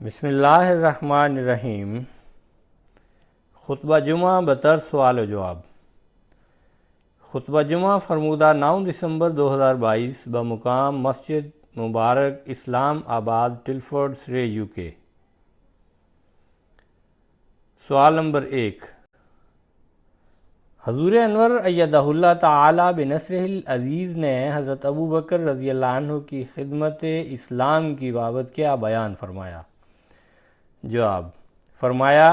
بسم اللہ الرحمن الرحیم۔ خطبہ جمعہ بطور سوال و جواب۔ خطبہ جمعہ فرمودہ 9 دسمبر 2022 بمقام مسجد مبارک اسلام آباد ٹلفورڈ سرے UK۔ سوال نمبر 1، حضور انور ایدہ اللہ تعالی بنصرہ العزیز نے حضرت ابو بکر رضی اللہ عنہ کی خدمت اسلام کی بابت کیا بیان فرمایا؟ جواب، فرمایا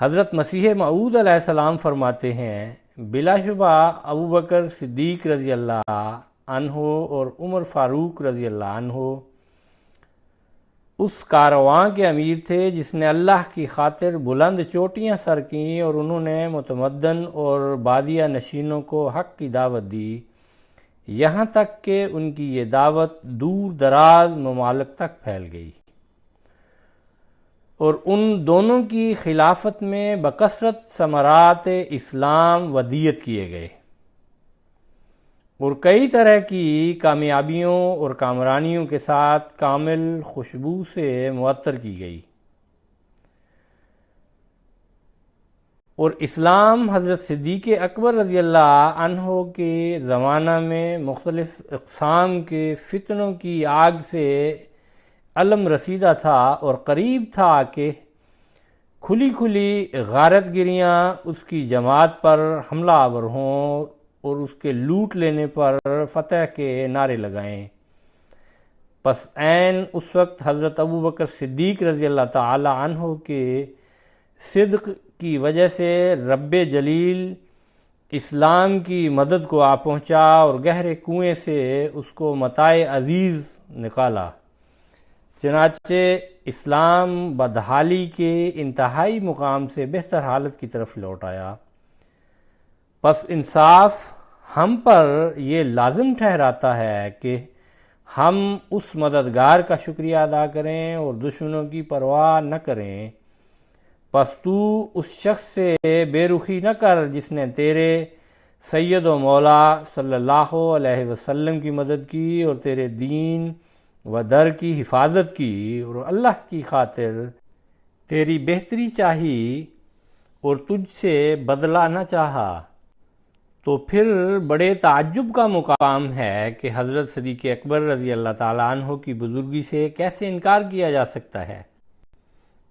حضرت مسیح موعود علیہ السلام فرماتے ہیں، بلا شبہ ابو بکر صدیق رضی اللہ عنہ اور عمر فاروق رضی اللہ عنہ اس کارواں کے امیر تھے جس نے اللہ کی خاطر بلند چوٹیاں سر کیں اور انہوں نے متمدن اور بادیہ نشینوں کو حق کی دعوت دی، یہاں تک کہ ان کی یہ دعوت دور دراز ممالک تک پھیل گئی، اور ان دونوں کی خلافت میں بکثرت ثمرات اسلام ودیعت کیے گئے اور کئی طرح کی کامیابیوں اور کامرانیوں کے ساتھ کامل خوشبو سے معطر کی گئی، اور اسلام حضرت صدیق اکبر رضی اللہ عنہ کے زمانہ میں مختلف اقسام کے فتنوں کی آگ سے علم رسیدہ تھا، اور قریب تھا کہ کھلی کھلی غارت گریاں اس کی جماعت پر حملہ آور ہوں اور اس کے لوٹ لینے پر فتح کے نعرے لگائیں۔ پس عین اس وقت حضرت ابو بکر صدیق رضی اللہ تعالی عنہ کے صدق کی وجہ سے رب جلیل اسلام کی مدد کو آ پہنچا اور گہرے کنویں سے اس کو متاع عزیز نکالا، چنانچہ اسلام بدحالی کے انتہائی مقام سے بہتر حالت کی طرف لوٹ آیا۔ پس انصاف ہم پر یہ لازم ٹھہراتا ہے کہ ہم اس مددگار کا شکریہ ادا کریں اور دشمنوں کی پرواہ نہ کریں۔ پس تو اس شخص سے بے رخی نہ کر جس نے تیرے سید و مولا صلی اللہ علیہ وسلم کی مدد کی اور تیرے دین و در کی حفاظت کی اور اللہ کی خاطر تیری بہتری چاہی اور تجھ سے بدلہ نہ چاہا۔ تو پھر بڑے تعجب کا مقام ہے کہ حضرت صدیق اکبر رضی اللہ تعالیٰ عنہ کی بزرگی سے کیسے انکار کیا جا سکتا ہے،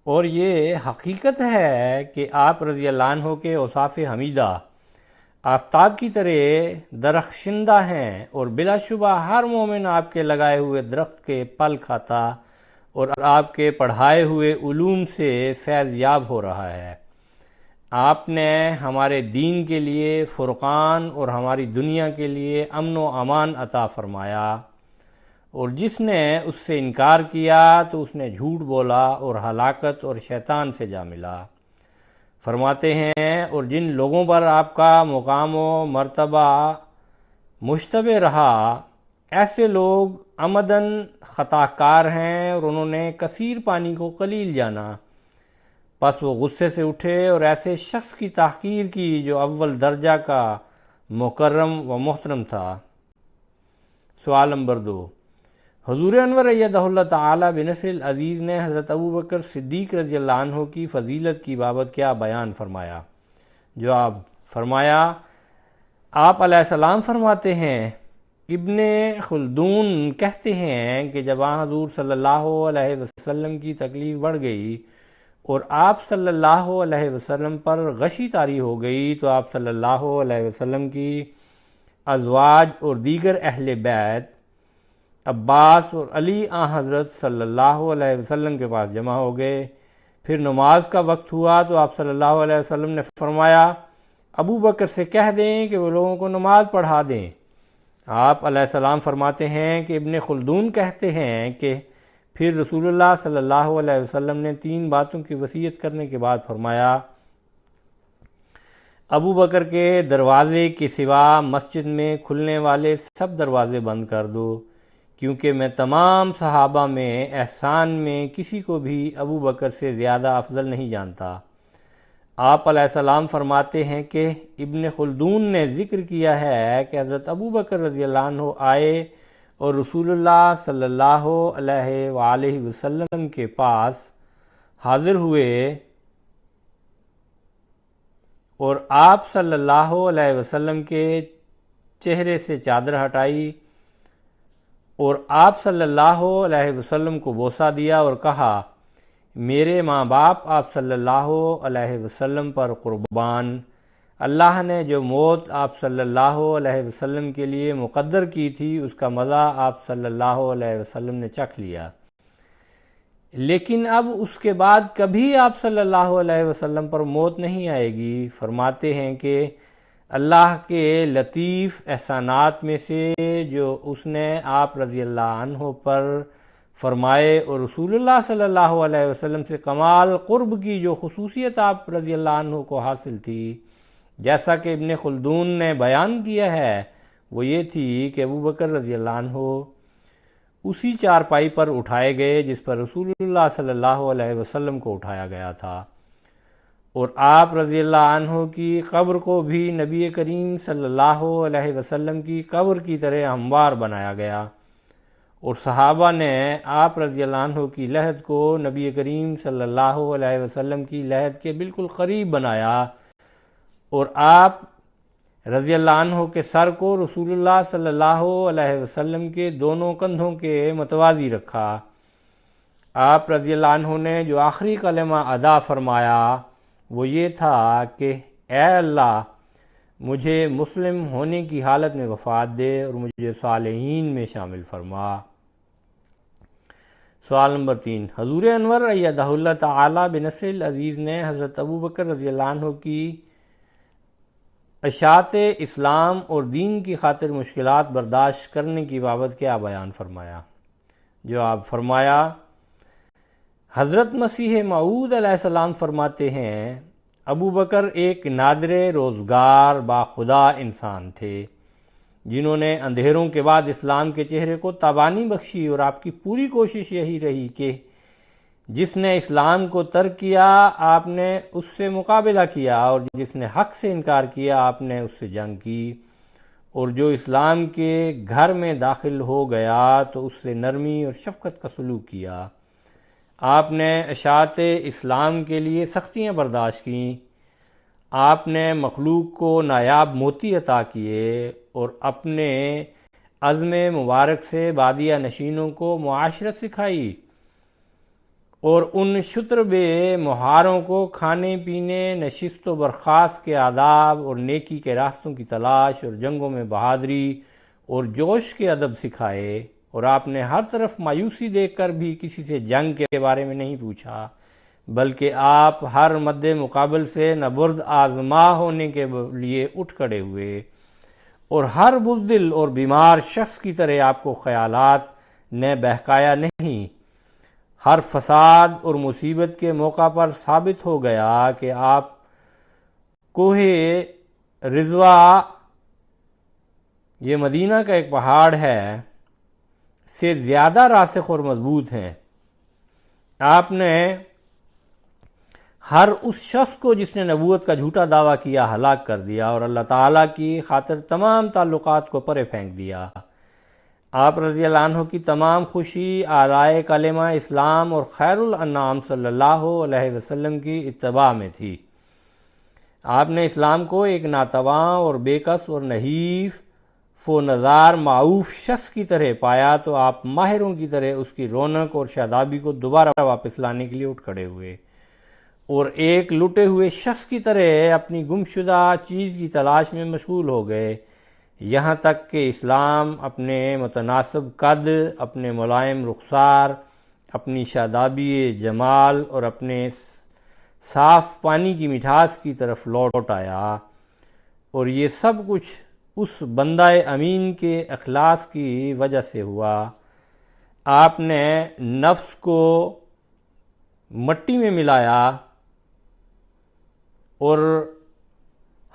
اور یہ حقیقت ہے کہ آپ رضی اللہ عنہ کے اوصاف حمیدہ آفتاب کی طرح درخشندہ ہیں، اور بلا شبہ ہر مومن آپ کے لگائے ہوئے درخت کے پھل کھاتا اور آپ کے پڑھائے ہوئے علوم سے فیض یاب ہو رہا ہے۔ آپ نے ہمارے دین کے لیے فرقان اور ہماری دنیا کے لیے امن و امان عطا فرمایا، اور جس نے اس سے انکار کیا تو اس نے جھوٹ بولا اور ہلاکت اور شیطان سے جا ملا۔ فرماتے ہیں، اور جن لوگوں پر آپ کا مقام و مرتبہ مشتبہ رہا، ایسے لوگ عمدن خطا کار ہیں اور انہوں نے کثیر پانی کو قلیل جانا۔ پس وہ غصے سے اٹھے اور ایسے شخص کی تحقیر کی جو اول درجہ کا مکرم و محترم تھا۔ سوال نمبر 2، حضور انور ایدہ اللہ تعالی بنصرہ العزیز نے حضرت ابو بکر صدیق رضی اللہ عنہ کی فضیلت کی بابت کیا بیان فرمایا؟ جواب، فرمایا آپ علیہ السلام فرماتے ہیں، ابن خلدون کہتے ہیں کہ جب حضور صلی اللہ علیہ وسلم کی تکلیف بڑھ گئی اور آپ صلی اللہ علیہ وسلم پر غشی طاری ہو گئی تو آپ صلی اللہ علیہ وسلم کی ازواج اور دیگر اہل بیت عباس اور علی حضرت صلی اللہ علیہ وسلم کے پاس جمع ہو گئے۔ پھر نماز کا وقت ہوا تو آپ صلی اللہ علیہ وسلم نے فرمایا، ابو بکر سے کہہ دیں کہ وہ لوگوں کو نماز پڑھا دیں۔ آپ علیہ السلام فرماتے ہیں کہ ابن خلدون کہتے ہیں کہ پھر رسول اللہ صلی اللہ علیہ وسلم نے 3 باتوں کی وصیت کرنے کے بعد فرمایا، ابو بکر کے دروازے کے سوا مسجد میں کھلنے والے سب دروازے بند کر دو، کیونکہ میں تمام صحابہ میں احسان میں کسی کو بھی ابو بکر سے زیادہ افضل نہیں جانتا۔ آپ علیہ السلام فرماتے ہیں کہ ابن خلدون نے ذکر کیا ہے کہ حضرت ابو بکر رضی اللہ عنہ آئے اور رسول اللہ صلی اللہ علیہ وآلہ وسلم کے پاس حاضر ہوئے اور آپ صلی اللہ علیہ وسلم کے چہرے سے چادر ہٹائی اور آپ صلی اللہ علیہ وسلم کو بوسہ دیا اور کہا میرے ماں باپ آپ صلی اللہ علیہ وسلم پر قربان، اللہ نے جو موت آپ صلی اللہ علیہ وسلم کے لیے مقدر کی تھی اس کا مزہ آپ صلی اللہ علیہ وسلم نے چکھ لیا، لیکن اب اس کے بعد کبھی آپ صلی اللہ علیہ وسلم پر موت نہیں آئے گی۔ فرماتے ہیں کہ اللہ کے لطیف احسانات میں سے جو اس نے آپ رضی اللہ عنہ پر فرمائے اور رسول اللہ صلی اللہ علیہ وسلم سے کمال قرب کی جو خصوصیت آپ رضی اللہ عنہ کو حاصل تھی، جیسا کہ ابن خلدون نے بیان کیا ہے، وہ یہ تھی کہ ابو بکر رضی اللہ عنہ اسی چارپائی پر اٹھائے گئے جس پر رسول اللہ صلی اللہ علیہ وسلم کو اٹھایا گیا تھا، اور آپ رضی اللہ عنہ کی قبر کو بھی نبی کریم صلی اللہ علیہ وسلم کی قبر کی طرح ہموار بنایا گیا، اور صحابہ نے آپ رضی اللہ عنہ کی لحد کو نبی کریم صلی اللہ علیہ وسلم کی لحد کے بالکل قریب بنایا، اور آپ رضی اللہ عنہ کے سر کو رسول اللہ صلی اللہ علیہ وسلم کے دونوں کندھوں کے متوازی رکھا۔ آپ رضی اللہ عنہ نے جو آخری کلمہ ادا فرمایا وہ یہ تھا کہ اے اللہ مجھے مسلم ہونے کی حالت میں وفات دے اور مجھے صالحین میں شامل فرما۔ سوال نمبر 3، حضور انور ایدہ اللہ تعالی بنصر العزیز نے حضرت ابو بکر رضی اللہ عنہ کی اشاعت اسلام اور دین کی خاطر مشکلات برداشت کرنے کی بابت کیا بیان فرمایا؟ جواب فرمایا، حضرت مسیح موعود علیہ السلام فرماتے ہیں ابو بکر ایک نادر روزگار باخدا انسان تھے جنہوں نے اندھیروں کے بعد اسلام کے چہرے کو تابانی بخشی، اور آپ کی پوری کوشش یہی رہی کہ جس نے اسلام کو ترک کیا آپ نے اس سے مقابلہ کیا، اور جس نے حق سے انکار کیا آپ نے اس سے جنگ کی، اور جو اسلام کے گھر میں داخل ہو گیا تو اس سے نرمی اور شفقت کا سلوک کیا۔ آپ نے اشاعت اسلام کے لیے سختیاں برداشت کیں، آپ نے مخلوق کو نایاب موتی عطا کیے اور اپنے عزم مبارک سے بادیہ نشینوں کو معاشرت سکھائی، اور ان شترب مہاروں کو کھانے پینے، نشست و برخاست کے آداب اور نیکی کے راستوں کی تلاش اور جنگوں میں بہادری اور جوش کے ادب سکھائے، اور آپ نے ہر طرف مایوسی دیکھ کر بھی کسی سے جنگ کے بارے میں نہیں پوچھا، بلکہ آپ ہر مد مقابل سے نبرد آزما ہونے کے لیے اٹھ کھڑے ہوئے، اور ہر بزدل اور بیمار شخص کی طرح آپ کو خیالات نے بہکایا نہیں۔ ہر فساد اور مصیبت کے موقع پر ثابت ہو گیا کہ آپ کوہ رضوا، یہ مدینہ کا ایک پہاڑ ہے، سے زیادہ راسخ اور مضبوط ہیں۔ آپ نے ہر اس شخص کو جس نے نبوت کا جھوٹا دعویٰ کیا ہلاک کر دیا، اور اللہ تعالیٰ کی خاطر تمام تعلقات کو پرے پھینک دیا۔ آپ رضی اللہ عنہ کی تمام خوشی اعلی کلمہ اسلام اور خیر الانام صلی اللہ علیہ وسلم کی اتباع میں تھی۔ آپ نے اسلام کو ایک ناتواں اور بے کس اور نحیف و نزار معوف شخص کی طرح پایا تو آپ ماہروں کی طرح اس کی رونق اور شادابی کو دوبارہ واپس لانے کے لیے اٹھ کھڑے ہوئے، اور ایک لٹے ہوئے شخص کی طرح اپنی گمشدہ چیز کی تلاش میں مشغول ہو گئے، یہاں تک کہ اسلام اپنے متناسب قد، اپنے ملائم رخسار، اپنی شادابی جمال اور اپنے صاف پانی کی مٹھاس کی طرف لوٹ آیا، اور یہ سب کچھ اس بندہ امین کے اخلاص کی وجہ سے ہوا۔ آپ نے نفس کو مٹی میں ملایا اور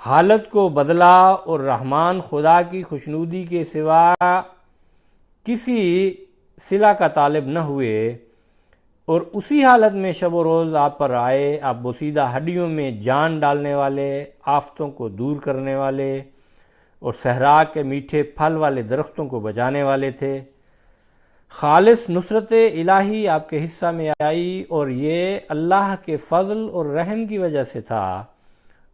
حالت کو بدلا، اور رحمان خدا کی خوشنودی کے سوا کسی صلہ کا طالب نہ ہوئے، اور اسی حالت میں شب و روز آپ پر آئے۔ آپ بوسیدہ ہڈیوں میں جان ڈالنے والے، آفتوں کو دور کرنے والے اور صحرا کے میٹھے پھل والے درختوں کو بجانے والے تھے۔ خالص نصرت الہی آپ کے حصہ میں آئی اور یہ اللہ کے فضل اور رحم کی وجہ سے تھا،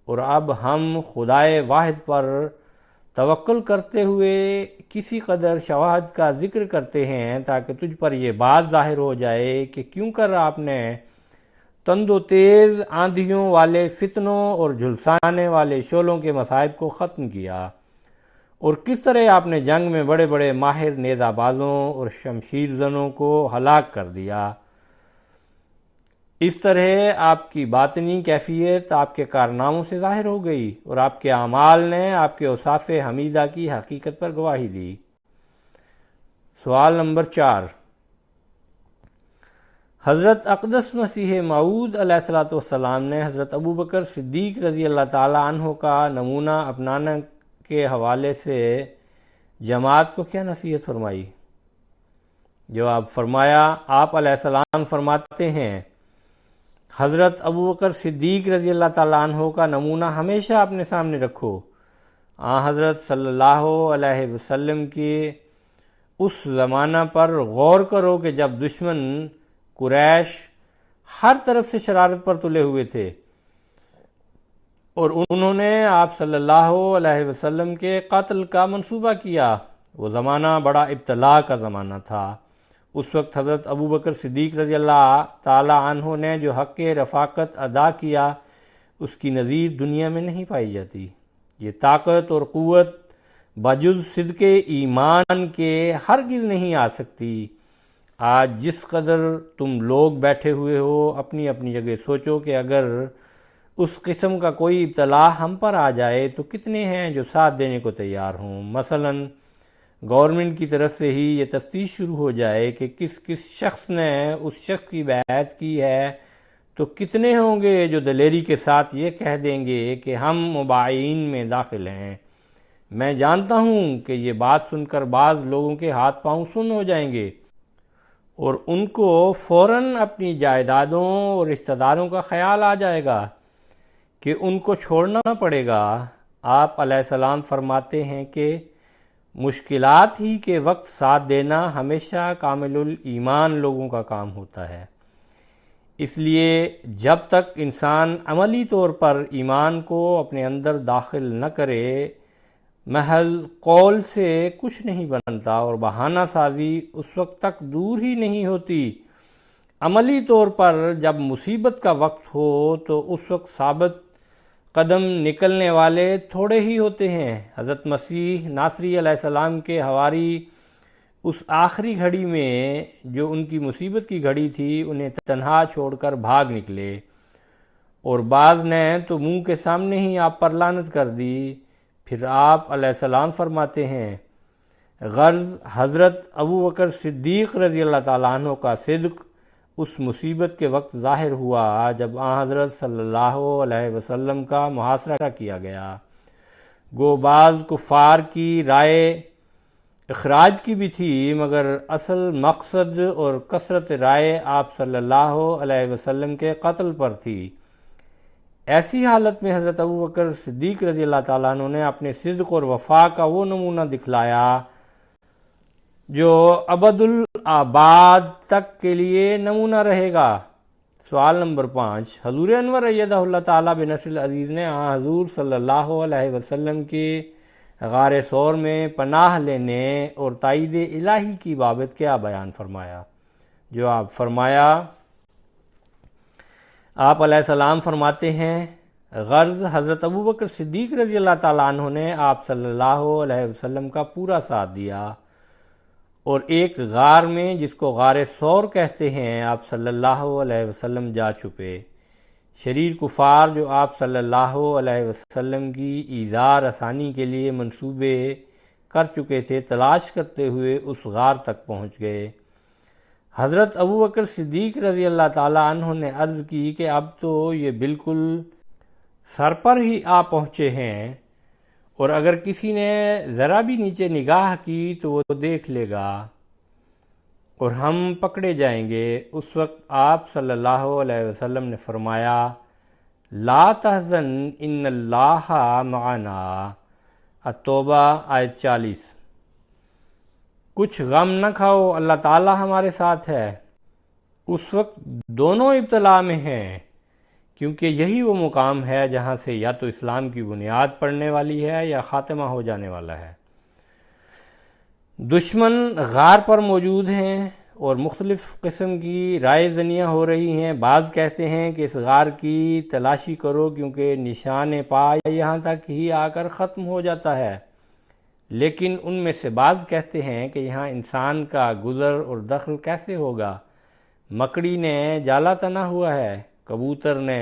اور اب ہم خدائے واحد پر توکل کرتے ہوئے کسی قدر شواہد کا ذکر کرتے ہیں تاکہ تجھ پر یہ بات ظاہر ہو جائے کہ کیوں کر آپ نے تند و تیز آندھیوں والے فتنوں اور جھلسانے والے شعلوں کے مصائب کو ختم کیا، اور کس طرح آپ نے جنگ میں بڑے بڑے ماہر نیزہ بازوں اور شمشیر زنوں کو ہلاک کر دیا۔ اس طرح آپ کی باطنی کیفیت آپ کے کارناموں سے ظاہر ہو گئی، اور آپ کے اعمال نے آپ کے اوصاف حمیدہ کی حقیقت پر گواہی دی۔ سوال نمبر 4، حضرت اقدس مسیح موعود علیہ السلام نے حضرت ابوبکر صدیق رضی اللہ تعالی عنہ کا نمونہ اپنانے کے حوالے سے جماعت کو کیا نصیحت فرمائی؟ جواب فرمایا، آپ علیہ السلام فرماتے ہیں، حضرت ابوبکر صدیق رضی اللہ تعالیٰ عنہ کا نمونہ ہمیشہ اپنے سامنے رکھو۔ حضرت صلی اللہ علیہ وسلم کے اس زمانہ پر غور کرو کہ جب دشمن قریش ہر طرف سے شرارت پر تلے ہوئے تھے، اور انہوں نے آپ صلی اللہ علیہ وسلم کے قتل کا منصوبہ کیا۔ وہ زمانہ بڑا ابتلاء کا زمانہ تھا۔ اس وقت حضرت ابوبکر صدیق رضی اللہ تعالی عنہ نے جو حق رفاقت ادا کیا، اس کی نظیر دنیا میں نہیں پائی جاتی۔ یہ طاقت اور قوت بجز صدق ایمان کے ہرگز نہیں آ سکتی۔ آج جس قدر تم لوگ بیٹھے ہوئے ہو، اپنی اپنی جگہ سوچو کہ اگر اس قسم کا کوئی ابتلاء ہم پر آ جائے تو کتنے ہیں جو ساتھ دینے کو تیار ہوں۔ مثلاً گورنمنٹ کی طرف سے ہی یہ تفتیش شروع ہو جائے کہ کس کس شخص نے اس شخص کی بیعت کی ہے، تو کتنے ہوں گے جو دلیری کے ساتھ یہ کہہ دیں گے کہ ہم مباعین میں داخل ہیں۔ میں جانتا ہوں کہ یہ بات سن کر بعض لوگوں کے ہاتھ پاؤں سن ہو جائیں گے، اور ان کو فوراً اپنی جائیدادوں اور رشتہ داروں کا خیال آ جائے گا کہ ان کو چھوڑنا نہ پڑے گا۔ آپ علیہ السلام فرماتے ہیں کہ مشکلات ہی کے وقت ساتھ دینا ہمیشہ کامل الایمان لوگوں کا کام ہوتا ہے۔ اس لیے جب تک انسان عملی طور پر ایمان کو اپنے اندر داخل نہ کرے، محض قول سے کچھ نہیں بنتا، اور بہانہ سازی اس وقت تک دور ہی نہیں ہوتی۔ عملی طور پر جب مصیبت کا وقت ہو تو اس وقت ثابت قدم نکلنے والے تھوڑے ہی ہوتے ہیں۔ حضرت مسیح ناصری علیہ السلام کے حواری اس آخری گھڑی میں جو ان کی مصیبت کی گھڑی تھی، انہیں تنہا چھوڑ کر بھاگ نکلے، اور بعض نے تو منہ کے سامنے ہی آپ پر لعنت کر دی۔ پھر آپ علیہ السلام فرماتے ہیں، غرض حضرت ابوبکر صدیق رضی اللہ تعالیٰ عنہ کا صدق اس مصیبت کے وقت ظاہر ہوا جب حضرت صلی اللہ علیہ وسلم کا محاصرہ کیا گیا۔ گو بعض کفار کی رائے اخراج کی بھی تھی، مگر اصل مقصد اور کثرت رائے آپ صلی اللہ علیہ وسلم کے قتل پر تھی۔ ایسی حالت میں حضرت ابوبکر صدیق رضی اللہ تعالیٰ عنہ نے اپنے صدق اور وفا کا وہ نمونہ دکھلایا جو ابد الآباد تک کے لیے نمونہ رہے گا۔ سوال نمبر 5، حضور انور ایدہ اللہ تعالیٰ بنصر العزیز نے حضور صلی اللہ علیہ وسلم کے غار ثور میں پناہ لینے اور تائید الہی کی بابت کیا بیان فرمایا؟ جواب فرمایا، آپ علیہ السلام فرماتے ہیں، غرض حضرت ابوبکر صدیق رضی اللہ تعالیٰ عنہ نے آپ صلی اللہ علیہ وسلم کا پورا ساتھ دیا، اور ایک غار میں جس کو غار ثور کہتے ہیں آپ صلی اللہ علیہ وسلم جا چھپے۔ شریر کفار جو آپ صلی اللہ علیہ وسلم کی ایذا رسانی کے لیے منصوبے کر چکے تھے، تلاش کرتے ہوئے اس غار تک پہنچ گئے۔ حضرت ابوبکر صدیق رضی اللہ تعالیٰ عنہ نے عرض کی کہ اب تو یہ بالکل سر پر ہی آ پہنچے ہیں، اور اگر کسی نے ذرا بھی نیچے نگاہ کی تو وہ دیکھ لے گا اور ہم پکڑے جائیں گے۔ اس وقت آپ صلی اللہ علیہ وسلم نے فرمایا، لا تحزن ان اللہ معنا، التوبہ آیت 40۔ کچھ غم نہ کھاؤ، اللہ تعالی ہمارے ساتھ ہے۔ اس وقت دونوں ابتلا میں ہیں، کیونکہ یہی وہ مقام ہے جہاں سے یا تو اسلام کی بنیاد پڑنے والی ہے یا خاتمہ ہو جانے والا ہے۔ دشمن غار پر موجود ہیں اور مختلف قسم کی رائے زنیاں ہو رہی ہیں۔ بعض کہتے ہیں کہ اس غار کی تلاشی کرو کیونکہ نشان پا یہاں تک ہی آ کر ختم ہو جاتا ہے، لیکن ان میں سے بعض کہتے ہیں کہ یہاں انسان کا گزر اور دخل کیسے ہوگا؟ مکڑی نے جالا تنا ہوا ہے، کبوتر نے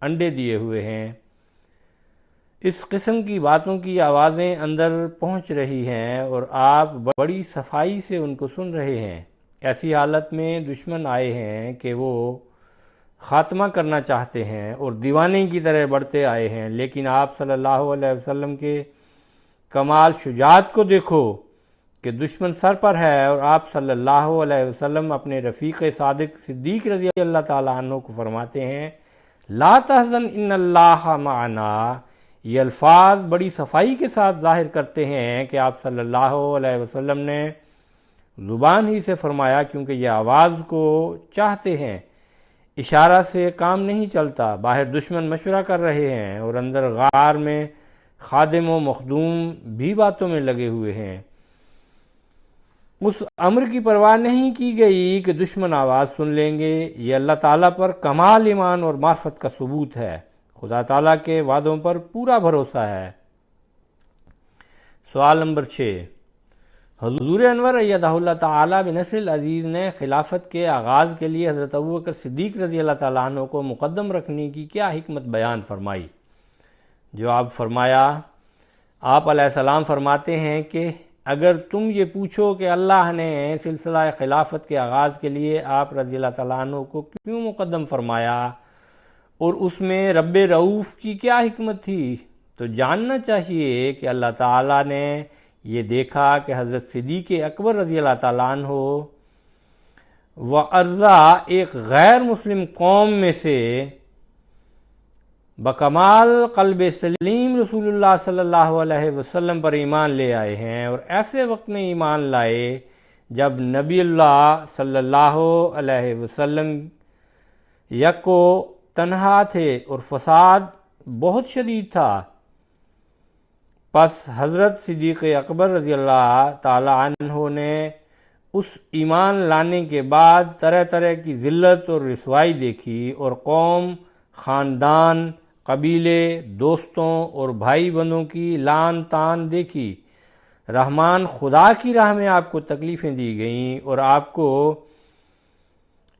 انڈے دیے ہوئے ہیں۔ اس قسم کی باتوں کی آوازیں اندر پہنچ رہی ہیں اور آپ بڑی صفائی سے ان کو سن رہے ہیں۔ ایسی حالت میں دشمن آئے ہیں کہ وہ خاتمہ کرنا چاہتے ہیں اور دیوانے کی طرح بڑھتے آئے ہیں، لیکن آپ صلی اللہ علیہ وسلم کے کمال شجاعت کو دیکھو کہ دشمن سر پر ہے، اور آپ صلی اللہ علیہ وسلم اپنے رفیق صادق صدیق رضی اللہ تعالیٰ عنہ کو فرماتے ہیں لا تحزن ان اللہ معنا۔ یہ الفاظ بڑی صفائی کے ساتھ ظاہر کرتے ہیں کہ آپ صلی اللہ علیہ وسلم نے زبان ہی سے فرمایا، کیونکہ یہ آواز کو چاہتے ہیں، اشارہ سے کام نہیں چلتا۔ باہر دشمن مشورہ کر رہے ہیں اور اندر غار میں خادم و مخدوم بھی باتوں میں لگے ہوئے ہیں۔ اس امر کی پرواہ نہیں کی گئی کہ دشمن آواز سن لیں گے۔ یہ اللہ تعالیٰ پر کمال ایمان اور معرفت کا ثبوت ہے۔ خدا تعالیٰ کے وعدوں پر پورا بھروسہ ہے۔ سوال نمبر 6، حضور انور ایدہ اللہ تعالیٰ بنصر العزیز نے خلافت کے آغاز کے لیے حضرت ابوبکر صدیق رضی اللہ تعالیٰ عنہ کو مقدم رکھنے کی کیا حکمت بیان فرمائی؟ جواب فرمایا، آپ علیہ السلام فرماتے ہیں کہ اگر تم یہ پوچھو کہ اللہ نے سلسلہ خلافت کے آغاز کے لیے آپ رضی اللہ تعالیٰ عنہ کو کیوں مقدم فرمایا اور اس میں رب رؤوف کی کیا حکمت تھی، تو جاننا چاہیے کہ اللہ تعالیٰ نے یہ دیکھا کہ حضرت صدیق اکبر رضی اللہ تعالیٰ عنہ و ارضا ایک غیر مسلم قوم میں سے بکمال قلب سلیم رسول اللہ صلی اللہ علیہ وسلم پر ایمان لے آئے ہیں، اور ایسے وقت میں ایمان لائے جب نبی اللہ صلی اللہ علیہ وسلم یکو تنہا تھے اور فساد بہت شدید تھا۔ پس حضرت صدیق اکبر رضی اللہ تعالی عنہ نے اس ایمان لانے کے بعد طرح طرح کی ذلت اور رسوائی دیکھی، اور قوم، خاندان، قبیلے، دوستوں اور بھائی بندوں کی لان تان دیکھی۔ رحمان خدا کی راہ میں آپ کو تکلیفیں دی گئیں اور آپ کو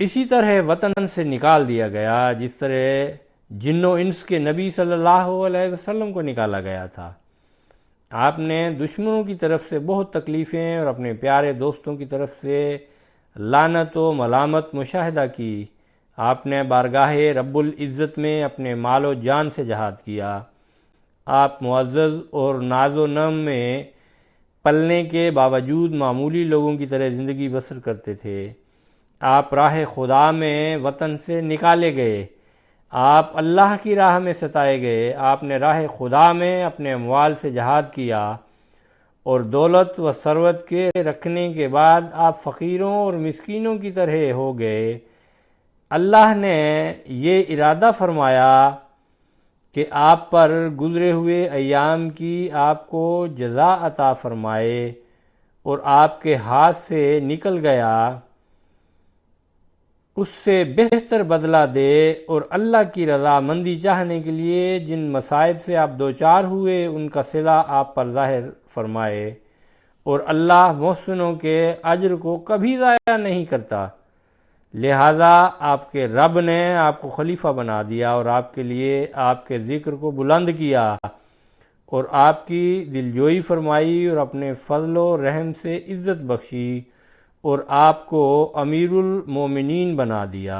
اسی طرح وطن سے نکال دیا گیا جس طرح جن و انس کے نبی صلی اللہ علیہ وسلم کو نکالا گیا تھا۔ آپ نے دشمنوں کی طرف سے بہت تکلیفیں اور اپنے پیارے دوستوں کی طرف سے لعنت و ملامت مشاہدہ کی۔ آپ نے بارگاہ رب العزت میں اپنے مال و جان سے جہاد کیا۔ آپ معزز اور ناز و نم میں پلنے کے باوجود معمولی لوگوں کی طرح زندگی بسر کرتے تھے۔ آپ راہ خدا میں وطن سے نکالے گئے، آپ اللہ کی راہ میں ستائے گئے۔ آپ نے راہ خدا میں اپنے اموال سے جہاد کیا، اور دولت و ثروت کے رکھنے کے بعد آپ فقیروں اور مسکینوں کی طرح ہو گئے۔ اللہ نے یہ ارادہ فرمایا کہ آپ پر گزرے ہوئے ایام کی آپ کو جزا عطا فرمائے، اور آپ کے ہاتھ سے نکل گیا اس سے بہتر بدلہ دے، اور اللہ کی رضا مندی چاہنے کے لیے جن مصائب سے آپ دوچار ہوئے ان کا صلہ آپ پر ظاہر فرمائے۔ اور اللہ محسنوں کے اجر کو کبھی ضائع نہیں کرتا، لہذا آپ کے رب نے آپ کو خلیفہ بنا دیا اور آپ کے لیے آپ کے ذکر کو بلند کیا، اور آپ کی دلجوئی فرمائی اور اپنے فضل و رحم سے عزت بخشی، اور آپ کو امیر المومنین بنا دیا۔